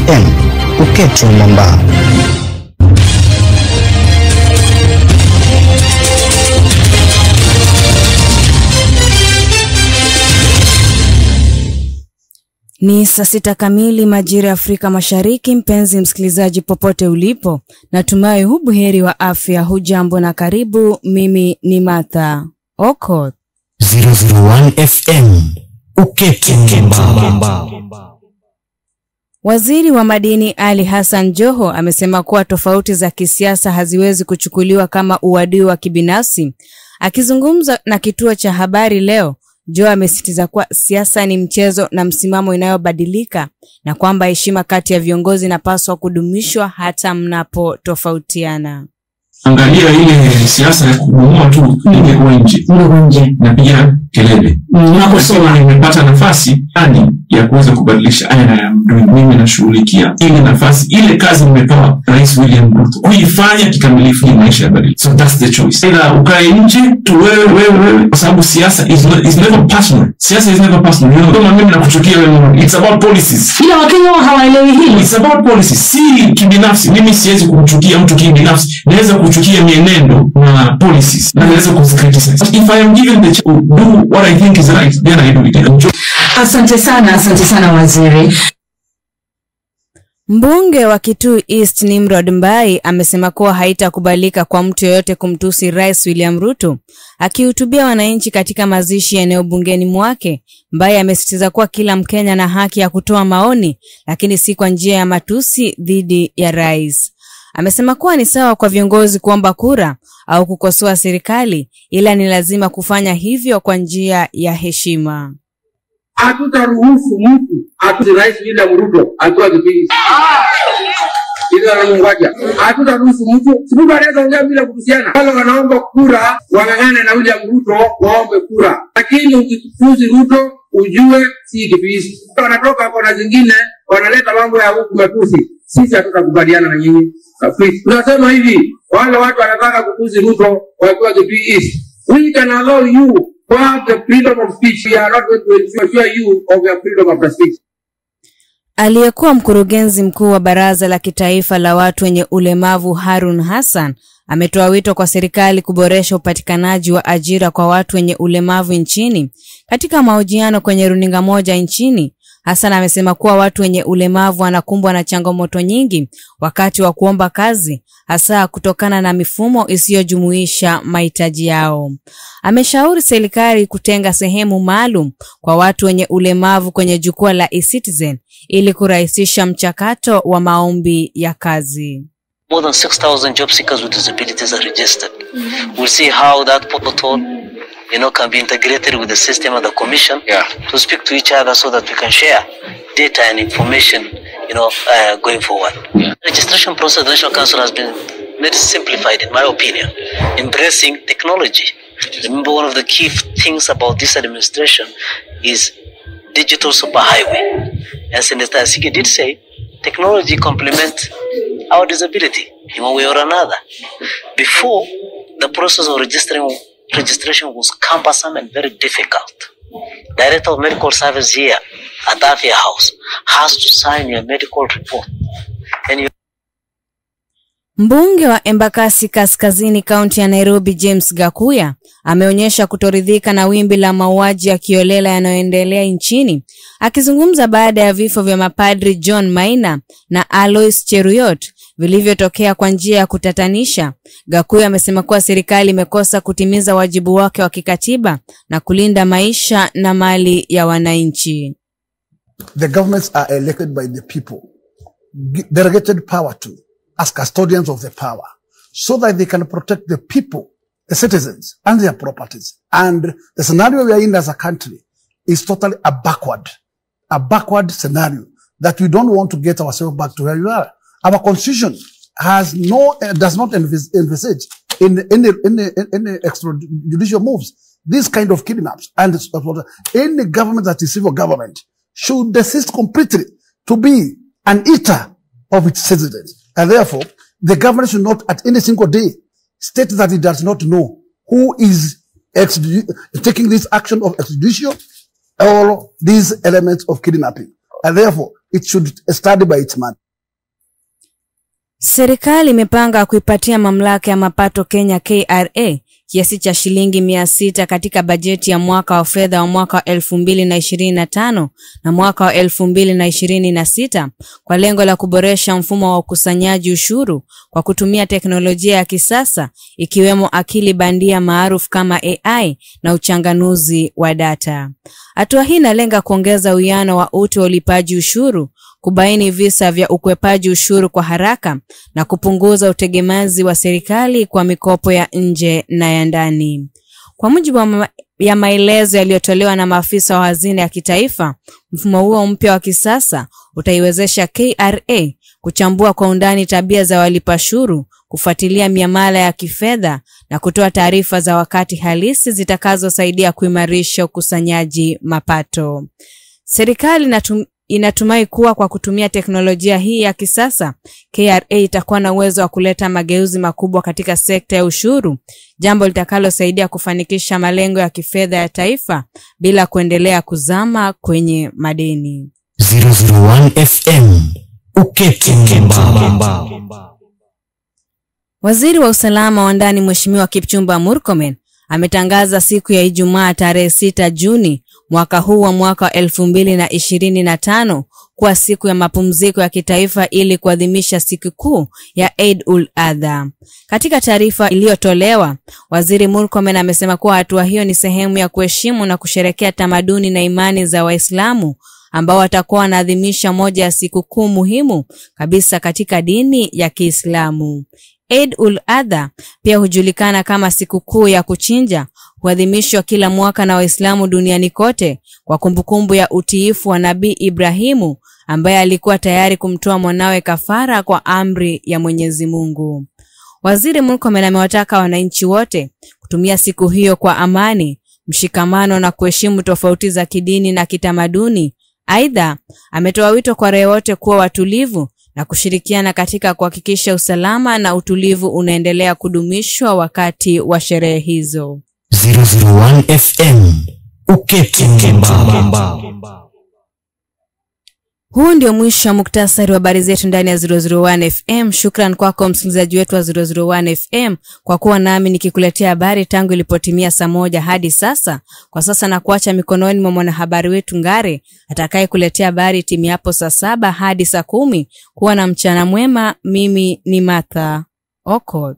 FM Uketu Mamba. Ni saa 6 kamili majira ya Afrika Mashariki. Mpenzi msikilizaji popote ulipo, natumai hubuheri wa afya. Hujambo na karibu. Mimi ni Martha Okoth. 001 FM Uketu Mamba. Waziri wa madini Ali Hassan Joho amesema kuwa tofauti za kisiasa haziwezi kuchukuliwa kama uadui wa kibinafsi. Akizungumza na kituo cha habari leo, Joho amesisitiza kuwa siasa ni mchezo na msimamo inayobadilika, na kwamba heshima kati ya viongozi inapaswa kudumishwa hata mnapotofautiana. Angalia ile siasa ya kubomoa tu nje na pia kelele. Naposema nimepata nafasi ya kuweza kubadilisha aina ya mimi nashughulikia ile nafasi, ile kazi nimepewa Rais William Ruto kuifanya kikamilifu ni maisha ya badili. So that's the choice. Ila ukae nje tu wewe kwa sababu siasa is never personal. Siasa is never personal. You know, kama mimi nakuchukia wewe, it's about policies. Ila Wakenya hawaelewi hili. It's about policies. Si kibinafsi. Mimi siwezi kumchukia mtu kibinafsi. Naweza kuchukia mienendo na policies. Na naweza kuzikriticize. If I am given the chance to do what I think is right, then I do it. Asante sana waziri. Mbunge wa Kitui East Nimrod Mbai amesema kuwa haitakubalika kwa mtu yoyote kumtusi Rais William Ruto. Akihutubia wananchi katika mazishi ya eneo bungeni mwake, Mbai amesisitiza kuwa kila Mkenya na haki ya kutoa maoni, lakini si kwa njia ya matusi dhidi ya rais. Amesema kuwa ni sawa kwa viongozi kuomba kura au kukosoa serikali, ila ni lazima kufanya hivyo kwa njia ya heshima. Hatutaruhusu mtu atusi Rais William Ruto atoa kipindi. Ila anamwaja. Hatutaruhusu mtu anaweza ongea bila kutusiana. Wale wanaomba kura wangangane na William Ruto waombe kura. Lakini ukitusi Ruto ujue si kipindi. Wanatoka hapo na zingine wanaleta mambo ya huku matusi. Sisi hatutakubaliana na nyinyi. Tunasema hivi, wale watu wanataka kutusi Ruto wakiwa kipindi. We can allow you to have the freedom of speech. We are not going to ensure you of your freedom of speech. Aliyekuwa mkurugenzi mkuu wa Baraza la Kitaifa la Watu wenye Ulemavu Harun Hassan ametoa wito kwa serikali kuboresha upatikanaji wa ajira kwa watu wenye ulemavu nchini. Katika mahojiano kwenye runinga moja nchini, Hassan amesema kuwa watu wenye ulemavu wanakumbwa na changamoto nyingi wakati wa kuomba kazi, hasa kutokana na mifumo isiyojumuisha mahitaji yao. Ameshauri serikali kutenga sehemu maalum kwa watu wenye ulemavu kwenye jukwaa la eCitizen ili kurahisisha mchakato wa maombi ya kazi. More than 6,000 job seekers with disabilities are registered. We'll see how that portal, can be integrated with the system of the commission to speak to each other so that we can share data and information, going forward. The registration process, the National Council has been made simplified, in my opinion, embracing technology. Remember, one of the key things about this administration is digital superhighway. As Senator Asike did say, technology complements our disability in one way or another. Before, the process of registration was cumbersome and very difficult. Director of Medical Service here at Afia House has to sign your medical report. Mbunge wa Embakasi Kaskazini County ya Nairobi James Gakuya ameonyesha kutoridhika na wimbi la mauaji ya kiolela yanayoendelea nchini. Akizungumza baada ya vifo vya mapadri John Maina na Alois Cheruiyot vilivyotokea kwa njia ya kutatanisha, Gakuya amesema kuwa serikali imekosa kutimiza wajibu wake wa kikatiba na kulinda maisha na mali ya wananchi. The governments are elected by the people, delegated power to as custodians of the power, so that they can protect the people, the citizens, and their properties. And the scenario we are in as a country is totally a backward scenario that we don't want to get ourselves back to where we are. Our constitution does not envisage in any extrajudicial moves this kind of kidnaps, and any government that is civil government should desist completely to be an eater of its citizens. And therefore, the government should not at any single day state that it does not know who is taking this action of extradition or these elements of kidnapping. and therefore it should study by its man. Serikali imepanga kuipatia mamlaka ya mapato Kenya KRA kiasi cha shilingi 600 katika bajeti ya mwaka wa fedha wa mwaka wa 2025 na mwaka wa 2026 kwa lengo la kuboresha mfumo wa ukusanyaji ushuru kwa kutumia teknolojia ya kisasa ikiwemo akili bandia maarufu kama AI na uchanganuzi wa data. Hatua hii inalenga kuongeza uwiano wa utu wa ulipaji ushuru, kubaini visa vya ukwepaji ushuru kwa haraka na kupunguza utegemezi wa serikali kwa mikopo ya nje na ya ndani. Kwa mujibu ya maelezo yaliyotolewa na maafisa wa hazina ya kitaifa, mfumo huo mpya wa kisasa utaiwezesha KRA kuchambua kwa undani tabia za walipa ushuru, kufuatilia miamala ya kifedha na kutoa taarifa za wakati halisi zitakazosaidia kuimarisha ukusanyaji mapato. Serikali inatumai kuwa kwa kutumia teknolojia hii ya kisasa, KRA itakuwa na uwezo wa kuleta mageuzi makubwa katika sekta ya ushuru, jambo litakalosaidia kufanikisha malengo ya kifedha ya taifa bila kuendelea kuzama kwenye madeni. 001 FM Ukekembamba. Waziri wa usalama wa ndani Mheshimiwa Kipchumba Murkomen ametangaza siku ya Ijumaa tarehe 6 Juni mwaka huu wa mwaka 2025 kuwa siku ya mapumziko ya kitaifa ili kuadhimisha siku kuu ya Eid-ul-Adha. Katika taarifa iliyotolewa, Waziri Murkomen amesema kuwa hatua hiyo ni sehemu ya kuheshimu na kusherehekea tamaduni na imani za Waislamu ambao watakuwa wanaadhimisha moja ya siku kuu muhimu kabisa katika dini ya Kiislamu. Eid-ul-Adha pia hujulikana kama siku kuu ya kuchinja, huadhimishwa kila mwaka na Waislamu duniani kote kwa kumbukumbu ya utiifu wa Nabii Ibrahimu ambaye alikuwa tayari kumtoa mwanawe kafara kwa amri ya Mwenyezi Mungu. Waziri Murkomen amewataka wananchi wote kutumia siku hiyo kwa amani, mshikamano na kuheshimu tofauti za kidini na kitamaduni. Aidha, ametoa wito kwa raia wote kuwa watulivu na kushirikiana katika kuhakikisha usalama na utulivu unaendelea kudumishwa wakati wa sherehe hizo. 001 FM Ukekembamba. Huu ndio mwisho wa muktasari wa habari zetu ndani ya 001 FM. Shukran kwako msikilizaji wetu wa 001 FM kwa kuwa nami nikikuletea habari tangu ilipotimia saa 1 hadi sasa. Kwa sasa na kuacha mikononi mwa mwanahabari wetu Ngare atakaye kuletea habari timu hapo saa 7 hadi saa 10. Kuwa na mchana mwema. Mimi ni Martha Okot.